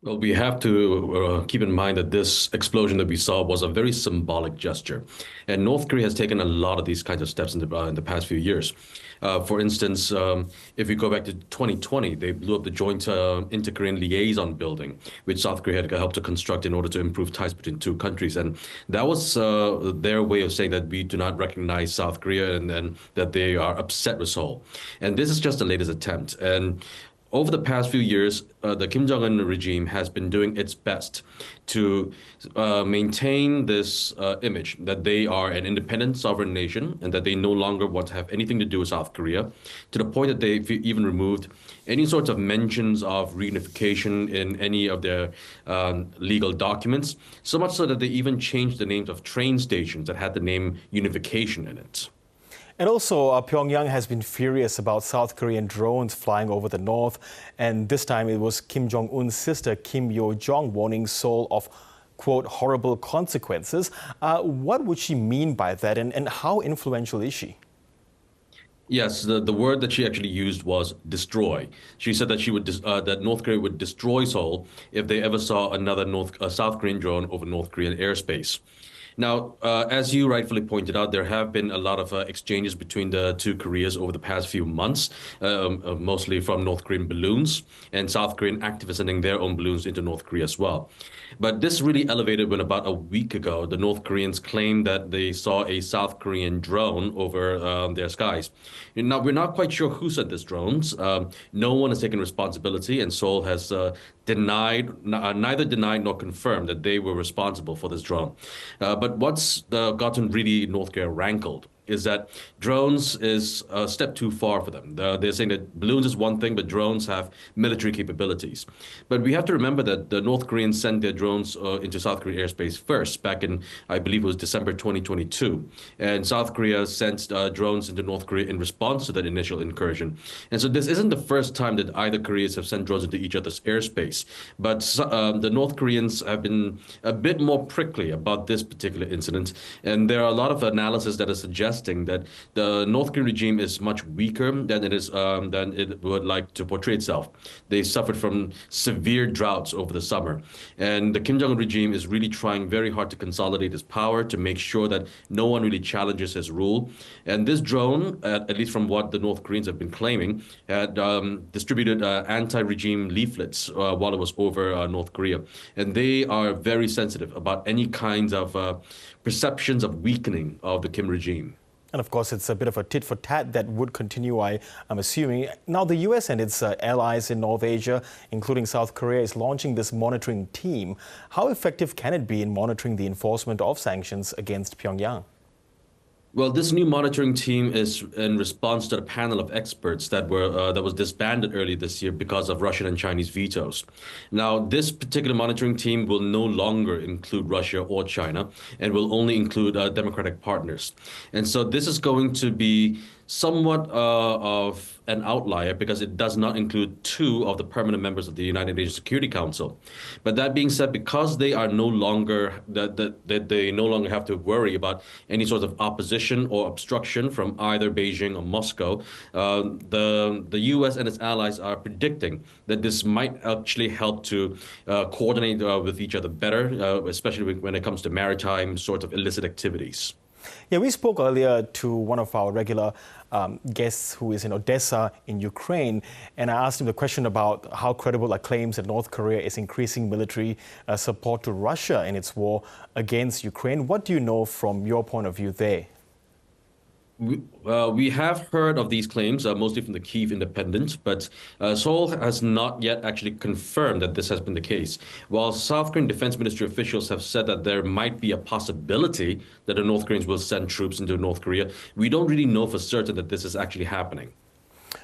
Well, we have to keep in mind that this explosion that we saw was a very symbolic gesture. And North Korea has taken a lot of these kinds of steps in the past few years. For instance, if we go back to 2020, they blew up the joint inter-Korean liaison building, which South Korea had helped to construct in order to improve ties between two countries. And that was their way of saying that we do not recognize South Korea and that they are upset with Seoul. And this is just the latest attempt. And over the past few years, the Kim Jong-un regime has been doing its best to maintain this image that they are an independent sovereign nation and that they no longer want to have anything to do with South Korea, to the point that they've even removed any sorts of mentions of reunification in any of their legal documents, so much so that they even changed the names of train stations that had the name unification in it. And also, Pyongyang has been furious about South Korean drones flying over the north. And this time it was Kim Jong-un's sister, Kim Yo-jong, warning Seoul of, quote, horrible consequences. What would she mean by that, and how influential is she? Yes, the word that she actually used was destroy. She said that that North Korea would destroy Seoul if they ever saw another South Korean drone over North Korean airspace. Now, as you rightfully pointed out, there have been a lot of exchanges between the two Koreas over the past few months, mostly from North Korean balloons and South Korean activists sending their own balloons into North Korea as well. But this really elevated when about a week ago, the North Koreans claimed that they saw a South Korean drone over their skies. Now, we're not quite sure who sent these drones. No one has taken responsibility, and Seoul has neither denied nor confirmed that they were responsible for this drone. But what's gotten really North Korea rankled is that drones is a step too far for them. They're saying that balloons is one thing, but drones have military capabilities. But we have to remember that the North Koreans sent their drones into South Korean airspace first, back in, I believe it was December 2022. And South Korea sent drones into North Korea in response to that initial incursion. And so this isn't the first time that either Koreas have sent drones into each other's airspace. But the North Koreans have been a bit more prickly about this particular incident. And there are a lot of analysis that is suggesting that the North Korean regime is much weaker than it would like to portray itself. They suffered from severe droughts over the summer, and the Kim Jong-un regime is really trying very hard to consolidate his power to make sure that no one really challenges his rule. And this drone, at least from what the North Koreans have been claiming, had distributed anti-regime leaflets while it was over North Korea, and they are very sensitive about any kinds of perceptions of weakening of the Kim regime. And of course, it's a bit of a tit for tat that would continue, I'm assuming. Now, the US and its allies in North Asia, including South Korea, is launching this monitoring team. How effective can it be in monitoring the enforcement of sanctions against Pyongyang? Well, this new monitoring team is in response to the panel of experts that was disbanded early this year because of Russian and Chinese vetoes. Now, this particular monitoring team will no longer include Russia or China and will only include democratic partners. And so this is going to be somewhat of an outlier because it does not include two of the permanent members of the United Nations Security Council. But that being said, because they are no longer that they no longer have to worry about any sort of opposition or obstruction from either Beijing or Moscow, the U.S. and its allies are predicting that this might actually help to coordinate with each other better, especially when it comes to maritime sort of illicit activities. Yeah, we spoke earlier to one of our regular guests who is in Odessa in Ukraine, and I asked him the question about how credible are claims that North Korea is increasing military support to Russia in its war against Ukraine. What do you know from your point of view there? We have heard of these claims, mostly from the Kyiv Independent, but Seoul has not yet actually confirmed that this has been the case. While South Korean Defense Ministry officials have said that there might be a possibility that the North Koreans will send troops into North Korea, we don't really know for certain that this is actually happening.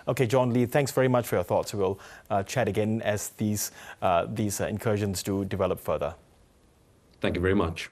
Okay, John Lee, thanks very much for your thoughts. We'll chat again as these incursions do develop further. Thank you very much.